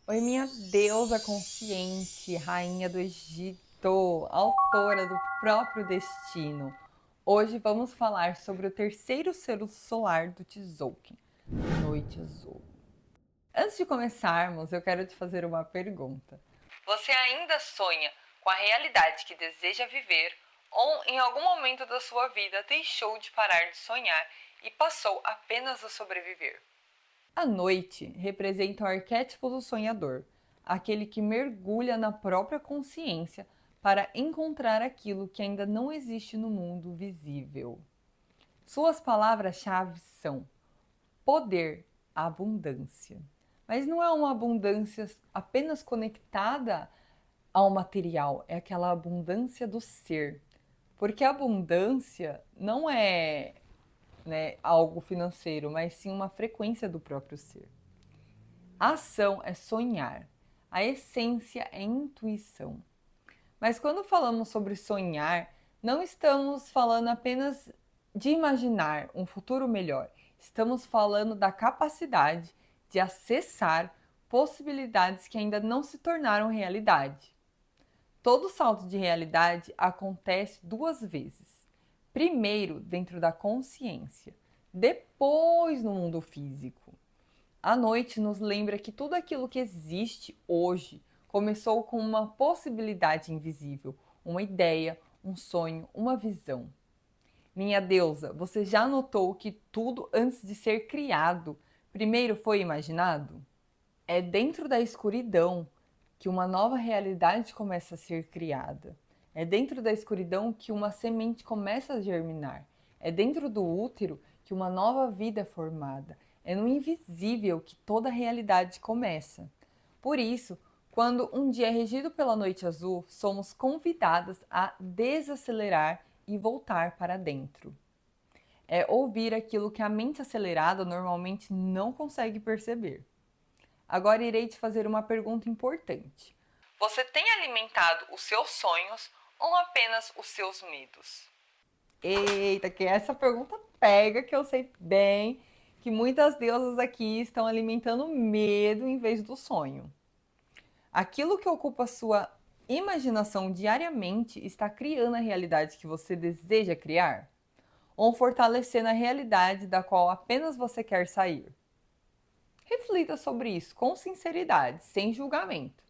Oi, minha deusa consciente, rainha do Egito, autora do próprio destino. Hoje vamos falar sobre o terceiro selo solar do Tzolk'in, Noite Azul. Antes de começarmos, eu quero te fazer uma pergunta. Você ainda sonha com a realidade que deseja viver ou em algum momento da sua vida deixou de parar de sonhar e passou apenas a sobreviver? A noite representa o arquétipo do sonhador, aquele que mergulha na própria consciência para encontrar aquilo que ainda não existe no mundo visível. Suas palavras-chave são poder, abundância. Mas não é uma abundância apenas conectada ao material, é aquela abundância do ser. Porque a abundância não é, algo financeiro, mas sim uma frequência do próprio ser. A ação é sonhar. A essência é intuição. Mas quando falamos sobre sonhar, não estamos falando apenas de imaginar um futuro melhor. Estamos falando da capacidade de acessar possibilidades que ainda não se tornaram realidade. Todo salto de realidade acontece duas vezes. Primeiro, dentro da consciência, depois no mundo físico. A noite nos lembra que tudo aquilo que existe hoje começou com uma possibilidade invisível, uma ideia, um sonho, uma visão. Minha deusa, você já notou que tudo antes de ser criado primeiro foi imaginado? É dentro da escuridão que uma nova realidade começa a ser criada. É dentro da escuridão que uma semente começa a germinar. É dentro do útero que uma nova vida é formada. É no invisível que toda a realidade começa. Por isso, quando um dia é regido pela noite azul, somos convidadas a desacelerar e voltar para dentro. É ouvir aquilo que a mente acelerada normalmente não consegue perceber. Agora irei te fazer uma pergunta importante. Você tem alimentado os seus sonhos ou apenas os seus medos? Eita, que essa pergunta pega, que eu sei bem que muitas deusas aqui estão alimentando medo em vez do sonho. Aquilo que ocupa a sua imaginação diariamente está criando a realidade que você deseja criar? Ou fortalecendo a realidade da qual apenas você quer sair? Reflita sobre isso com sinceridade, sem julgamento.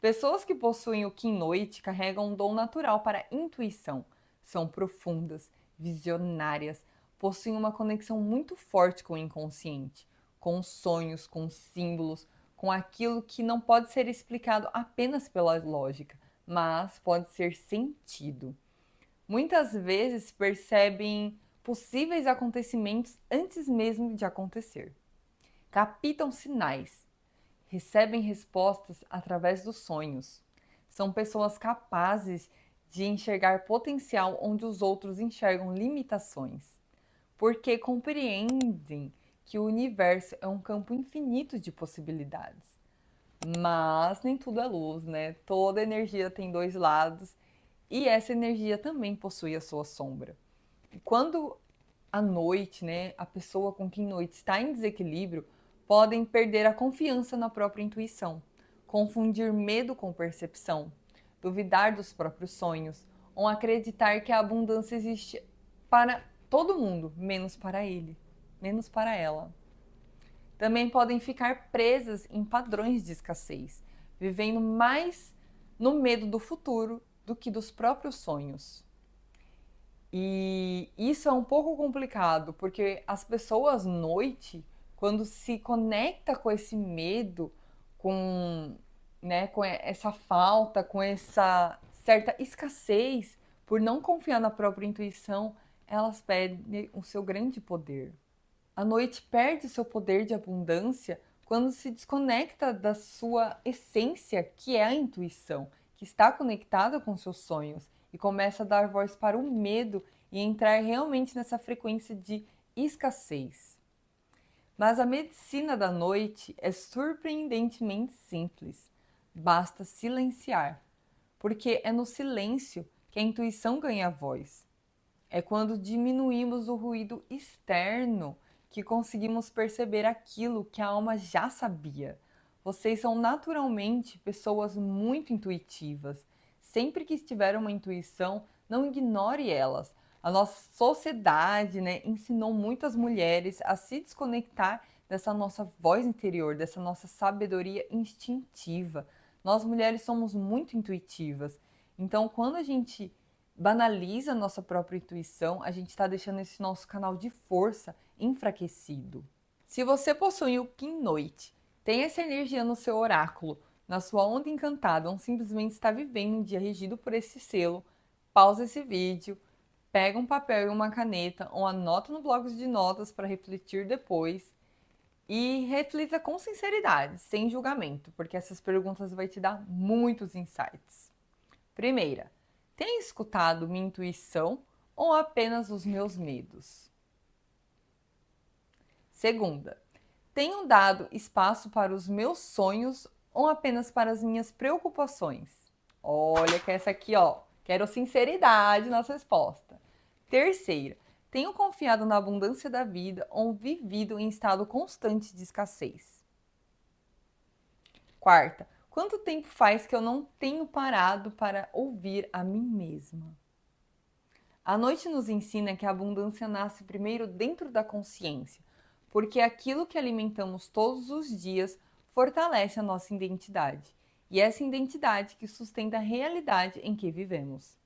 Pessoas que possuem o Kim Noite carregam um dom natural para a intuição. São profundas, visionárias, possuem uma conexão muito forte com o inconsciente, com os sonhos, com os símbolos, com aquilo que não pode ser explicado apenas pela lógica, mas pode ser sentido. Muitas vezes percebem possíveis acontecimentos antes mesmo de acontecer. Captam sinais, recebem respostas através dos sonhos. São pessoas capazes de enxergar potencial onde os outros enxergam limitações, porque compreendem que o universo é um campo infinito de possibilidades. Mas nem tudo é luz, né? Toda energia tem dois lados e essa energia também possui a sua sombra. E quando à noite, né, a pessoa com quem noite está em desequilíbrio, podem perder a confiança na própria intuição, confundir medo com percepção, duvidar dos próprios sonhos, ou acreditar que a abundância existe para todo mundo, menos para ele, menos para ela. Também podem ficar presas em padrões de escassez, vivendo mais no medo do futuro do que dos próprios sonhos. E isso é um pouco complicado, porque as pessoas noite, quando se conecta com esse medo, com, com essa falta, com essa certa escassez, por não confiar na própria intuição, elas perdem o seu grande poder. A noite perde seu poder de abundância quando se desconecta da sua essência, que é a intuição, que está conectada com seus sonhos, e começa a dar voz para o medo e entrar realmente nessa frequência de escassez. Mas a medicina da noite é surpreendentemente simples. Basta silenciar, porque é no silêncio que a intuição ganha voz. É quando diminuímos o ruído externo que conseguimos perceber aquilo que a alma já sabia. Vocês são naturalmente pessoas muito intuitivas. Sempre que tiver uma intuição, não ignore elas. A nossa sociedade, né, ensinou muitas mulheres a se desconectar dessa nossa voz interior, dessa nossa sabedoria instintiva. Nós mulheres somos muito intuitivas. Então, quando a gente banaliza a nossa própria intuição, a gente está deixando esse nosso canal de força enfraquecido. Se você possui o Kim Noite, tem essa energia no seu oráculo, na sua onda encantada, ou simplesmente está vivendo um dia regido por esse selo, pausa esse vídeo, pega um papel e uma caneta ou anota no bloco de notas para refletir depois e reflita com sinceridade, sem julgamento, porque essas perguntas vão te dar muitos insights. Primeira, tem escutado minha intuição ou apenas os meus medos? Segunda, tenho dado espaço para os meus sonhos ou apenas para as minhas preocupações? Olha que essa aqui, ó, quero sinceridade na resposta. Terceira, tenho confiado na abundância da vida ou vivido em estado constante de escassez? Quarta, quanto tempo faz que eu não tenho parado para ouvir a mim mesma? A noite nos ensina que a abundância nasce primeiro dentro da consciência, porque aquilo que alimentamos todos os dias fortalece a nossa identidade, e essa identidade que sustenta a realidade em que vivemos.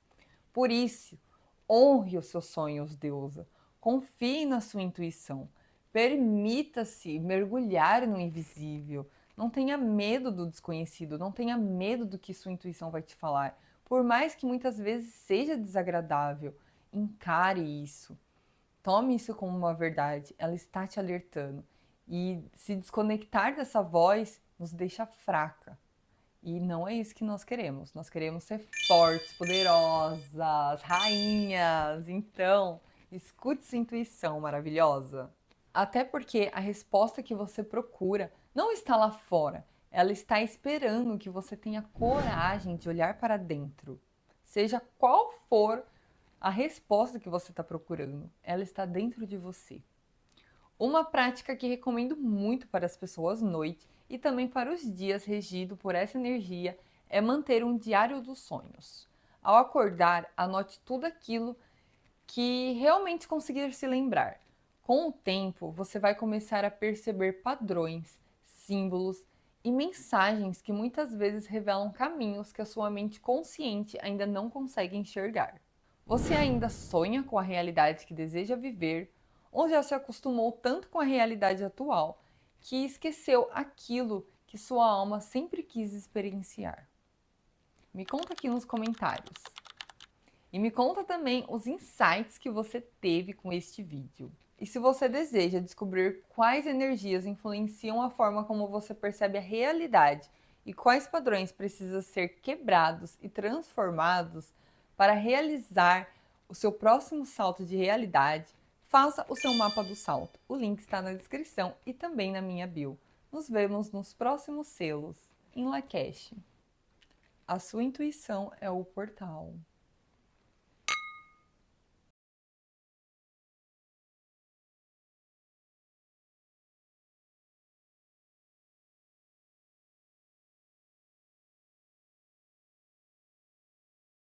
Por isso, honre os seus sonhos, deusa. Confie na sua intuição. Permita-se mergulhar no invisível. Não tenha medo do desconhecido, não tenha medo do que sua intuição vai te falar. Por mais que muitas vezes seja desagradável, encare isso. Tome isso como uma verdade, ela está te alertando. E se desconectar dessa voz nos deixa fraca. E não é isso que nós queremos. Nós queremos ser fortes, poderosas, rainhas. Então, escute sua intuição maravilhosa. Até porque a resposta que você procura não está lá fora. Ela está esperando que você tenha coragem de olhar para dentro. Seja qual for a resposta que você está procurando, ela está dentro de você. Uma prática que recomendo muito para as pessoas noite e também para os dias regido por essa energia é manter um diário dos sonhos. Ao acordar, anote tudo aquilo que realmente conseguir se lembrar. Com o tempo, você vai começar a perceber padrões, símbolos e mensagens que muitas vezes revelam caminhos que a sua mente consciente ainda não consegue enxergar. Você ainda sonha com a realidade que deseja viver, ou já se acostumou tanto com a realidade atual que esqueceu aquilo que sua alma sempre quis experienciar? Me conta aqui nos comentários. E me conta também os insights que você teve com este vídeo. E se você deseja descobrir quais energias influenciam a forma como você percebe a realidade e quais padrões precisam ser quebrados e transformados para realizar o seu próximo salto de realidade, faça o seu mapa do salto. O link está na descrição e também na minha bio. Nos vemos nos próximos selos em Lakesh. A sua intuição é o portal.